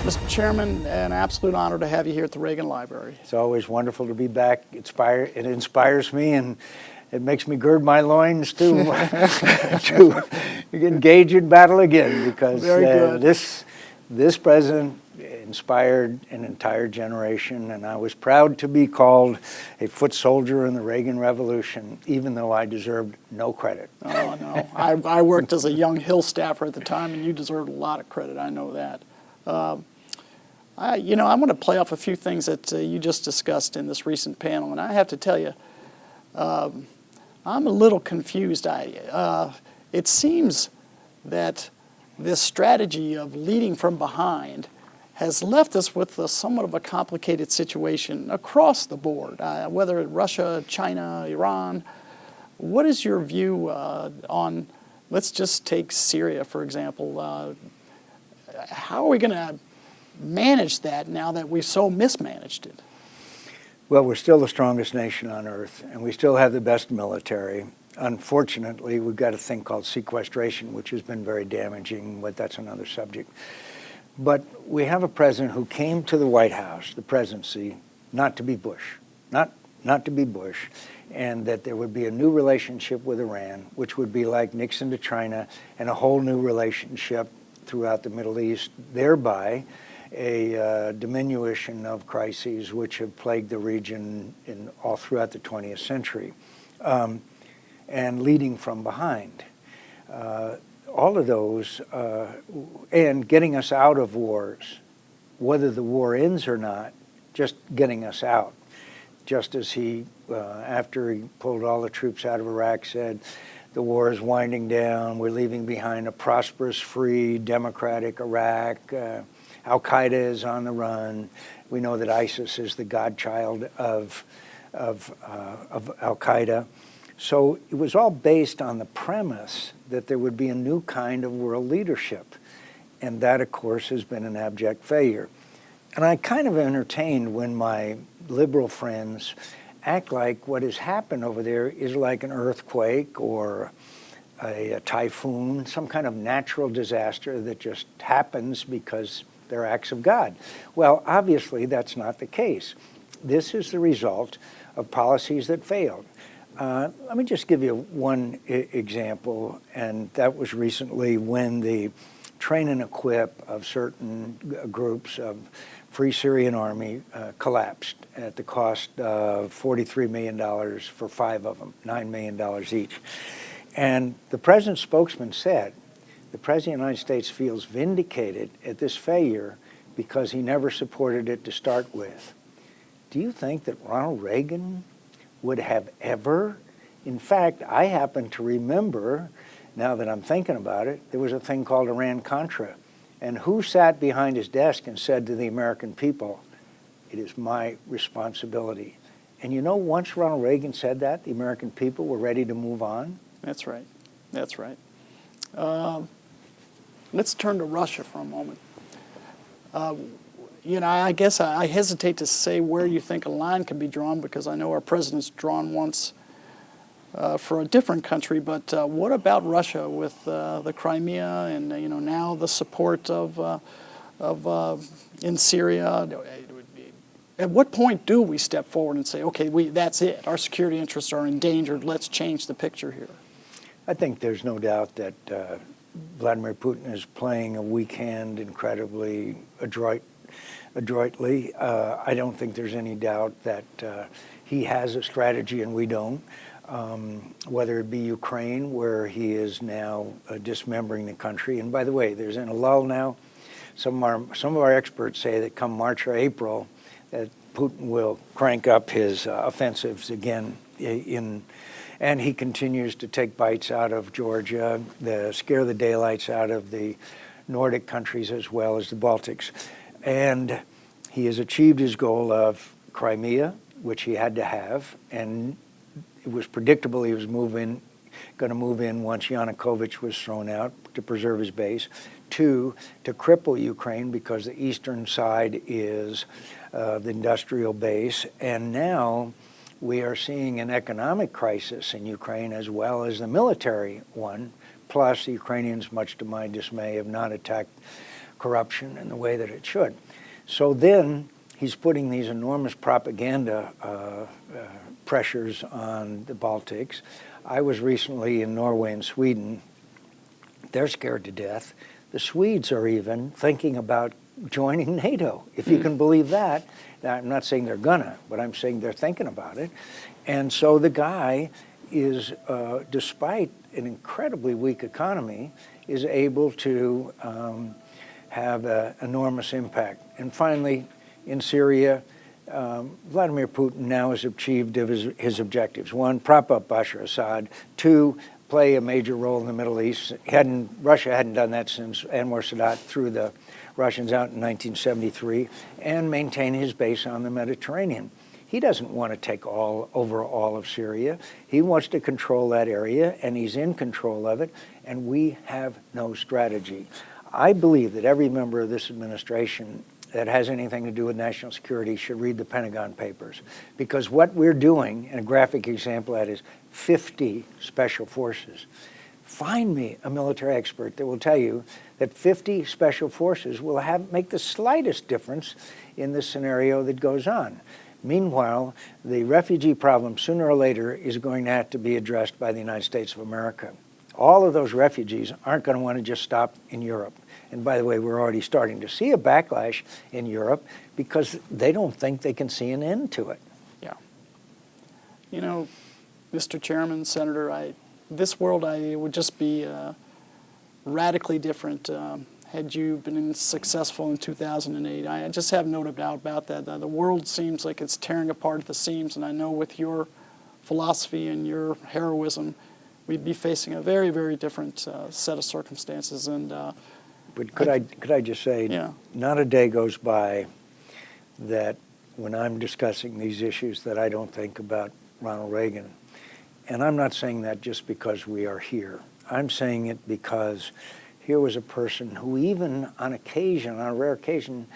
Mr. Chairman, an absolute honor to have you here at the Reagan Library. It's always wonderful to be back. It inspires me, and it makes me gird my loins to engage in battle again, because this president inspired an entire generation, and I was proud to be called a foot soldier in the Reagan Revolution, even though I deserved no credit. Oh, no. I worked as a young Hill staffer at the time, and you deserved a lot of credit. I know that. I want to play off a few things that you just discussed in this recent panel, and I have to tell you, I'm a little confused. It seems that this strategy of leading from behind has left us with somewhat of a complicated situation across the board, whether it's Russia, China, Iran. What is your view on, let's just take Syria, for example. How are we going to manage that now that we've so mismanaged it? Well, we're still the strongest nation on earth, and we still have the best military. Unfortunately, we've got a thing called sequestration, which has been very damaging, but that's another subject. But we have a president who came to the White House, the presidency, not to be Bush, not to be Bush, and that there would be a new relationship with Iran, which would be like Nixon to China, and a whole new relationship throughout the Middle East, thereby a diminution of crises which have plagued the region all throughout the 20th century, and leading from behind. All of those, and getting us out of wars, whether the war ends or not, just getting us out. Just as he, after he pulled all the troops out of Iraq, said, the war is winding down, we're leaving behind a prosperous, free, democratic Iraq. Al-Qaeda is on the run. We know that ISIS is the godchild of Al-Qaeda. So it was all based on the premise that there would be a new kind of world leadership. And that, of course, has been an abject failure. And I kind of entertained when my liberal friends act like what has happened over there is like an earthquake or a typhoon, some kind of natural disaster that just happens because they're acts of God. Well, obviously, that's not the case. This is the result of policies that failed. Let me just give you one example, and that was recently when the train and equip of certain groups of Free Syrian Army collapsed at the cost of $43 million for 5 of them, $9 million each. And the president's spokesman said, the President of the United States feels vindicated at this failure because he never supported it to start with. Do you think that Ronald Reagan would have ever? In fact, I happen to remember, now that I'm thinking about it, there was a thing called Iran-Contra. And who sat behind his desk and said to the American people, it is my responsibility? And you know, once Ronald Reagan said that, the American people were ready to move on. That's right. That's right. Let's turn to Russia for a moment. I guess I hesitate to say where you think a line can be drawn, because I know our president's drawn once for a different country. But what about Russia with the Crimea and now the support of in Syria? At what point do we step forward and say, okay, that's it. Our security interests are endangered. Let's change the picture here. I think there's no doubt that Vladimir Putin is playing a weak hand incredibly adroitly. I don't think there's any doubt that he has a strategy and we don't. Whether it be Ukraine, where he is now dismembering the country. And by the way, there's in a lull now. Some of our experts say that come March or April, that Putin will crank up his offensives again and he continues to take bites out of Georgia, scare the daylights out of the Nordic countries as well as the Baltics. And he has achieved his goal of Crimea, which he had to have, and it was predictable he was going to move in once Yanukovych was thrown out to preserve his base. 2, to cripple Ukraine because the eastern side is the industrial base. And now we are seeing an economic crisis in Ukraine as well as the military one. Plus, the Ukrainians, much to my dismay, have not attacked corruption in the way that it should. So then he's putting these enormous propaganda pressures on the Baltics. I was recently in Norway and Sweden. They're scared to death. The Swedes are even thinking about joining NATO, if you can believe that. Now, I'm not saying they're gonna, but I'm saying they're thinking about it. And so the guy is, despite an incredibly weak economy, is able to have an enormous impact. And finally, in Syria, Vladimir Putin now has achieved his objectives. One, prop up Bashar Assad. Two, play a major role in the Middle East. Russia hadn't done that since Anwar Sadat threw the Russians out in 1973, and maintain his base on the Mediterranean. He doesn't want to take over all of Syria. He wants to control that area, and he's in control of it, and we have no strategy. I believe that every member of this administration that has anything to do with national security should read the Pentagon Papers, because what we're doing, and a graphic example of that is 50 special forces. Find me a military expert that will tell you that 50 special forces will make the slightest difference in the scenario that goes on. Meanwhile, the refugee problem sooner or later is going to have to be addressed by the United States of America. All of those refugees aren't going to want to just stop in Europe. And by the way, we're already starting to see a backlash in Europe because they don't think they can see an end to it. Yeah. You know, Mr. Chairman, Senator, this world would just be radically different had you been successful in 2008. I just have no doubt about that. The world seems like it's tearing apart at the seams, and I know with your philosophy and your heroism, we'd be facing a very, very different set of circumstances. And but could I just say, yeah, not a day goes by that when I'm discussing these issues that I don't think about Ronald Reagan. And I'm not saying that just because we are here. I'm saying it because here was a person who even on occasion, on a rare occasion,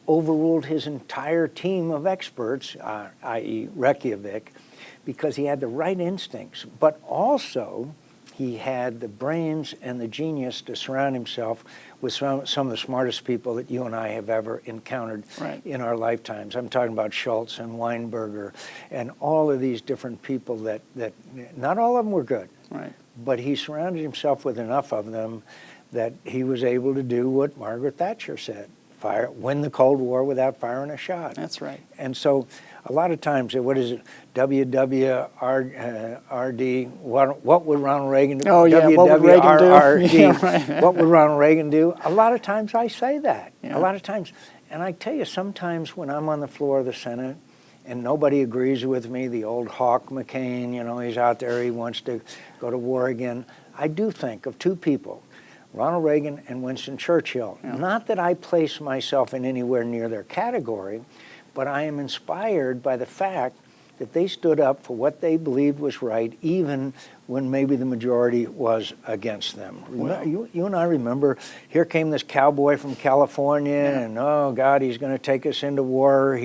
overruled his entire team of experts, i.e. Reykjavik, because he had the right instincts, but also he had the brains and the genius to surround himself with some of the smartest people that you and I have ever encountered in our lifetimes. I'm talking about Schultz and Weinberger and all of these different people that not all of them were good, but he surrounded himself with enough of them that he was able to do what Margaret Thatcher said, win the Cold War without firing a shot. That's right. And so a lot of times, what is it, WWRD, what would Ronald Reagan do? Oh, yeah, what would Reagan do? Yeah, right. What would Ronald Reagan do? A lot of times I say that, yeah. A lot of times. And I tell you, sometimes when I'm on the floor of the Senate and nobody agrees with me, the old hawk McCain, you know, he's out there, he wants to go to war again, I do think of two people, Ronald Reagan and Winston Churchill. Yeah. Not that I place myself in anywhere near their category, but I am inspired by the fact that they stood up for what they believed was right, even when maybe the majority was against them. Well, you and I remember, here came this cowboy from California, and oh God, he's going to take us into war.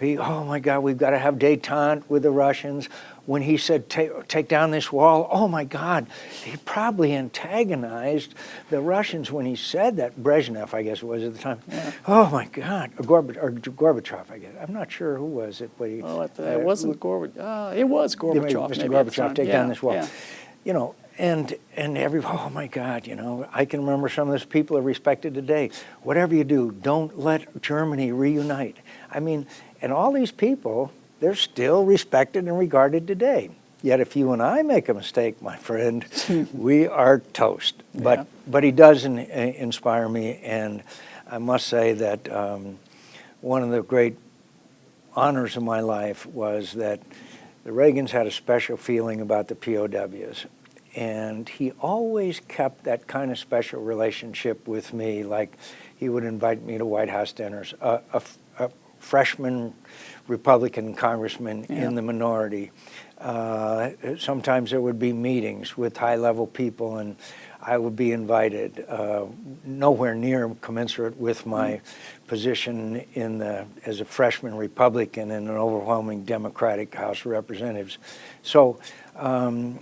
Oh my God, we've got to have détente with the Russians. When he said, take down this wall, oh my God, he probably antagonized the Russians when he said that. Brezhnev, I guess it was at the time. Yeah. Oh my God, or Gorbachev, I guess. I'm not sure who was it, but it wasn't Gorbachev. It was Gorbachev. Mr. Gorbachev, take down this wall. Yeah. You know, and oh my God, you know, I can remember some of those people are respected today. Whatever you do, don't let Germany reunite. I mean, and all these people, they're still respected and regarded today. Yet if you and I make a mistake, my friend, we are toast. But he does inspire me, and I must say that one of the great honors of my life was that the Reagans had a special feeling about the POWs. And he always kept that kind of special relationship with me, like he would invite me to White House dinners. A freshman Republican congressmen Yeah. in the minority. Sometimes there would be meetings with high-level people, and I would be invited, nowhere near commensurate with my position as a freshman Republican in an overwhelming Democratic House of Representatives. So I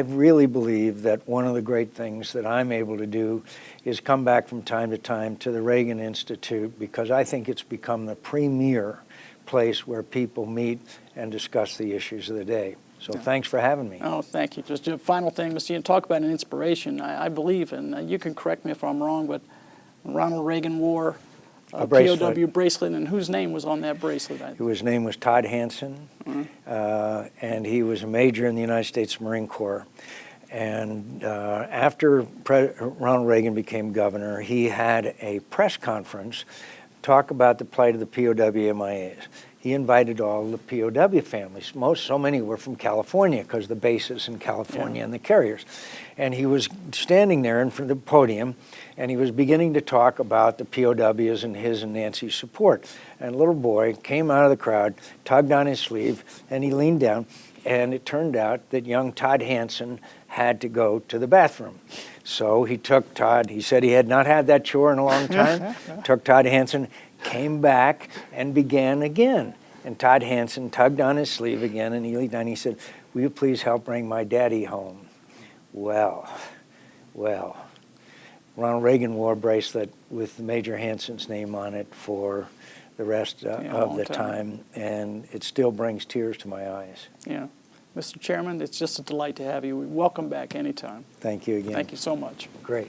really believe that one of the great things that I'm able to do is come back from time to time to the Reagan Institute, because I think it's become the premier place where people meet and discuss the issues of the day. So thanks for having me. Oh, thank you. Just a final thing, Mr. Ian, talk about an inspiration. I believe, and you can correct me if I'm wrong, but Ronald Reagan wore a bracelet. POW bracelet, and whose name was on that bracelet? His name was Todd Hanson, and he was a major in the United States Marine Corps. And after Ronald Reagan became governor, he had a press conference talk about the plight of the POW MIAs. He invited all the POW families. So many were from California, because the bases in California and the carriers. And he was standing there in front of the podium, and he was beginning to talk about the POWs and his and Nancy's support. And a little boy came out of the crowd, tugged on his sleeve, and he leaned down, and it turned out that young Todd Hanson had to go to the bathroom. So he took Todd, he said he had not had that chore in a long time, took Todd Hanson, came back and began again. And Todd Hanson tugged on his sleeve again, and he leaned down, and he said, "Will you please help bring my daddy home?" Well, Ronald Reagan wore a bracelet with Major Hanson's name on it for the rest of the time, and it still brings tears to my eyes. Yeah. Mr. Chairman, it's just a delight to have you. Welcome back anytime. Thank you again. Thank you so much. Great.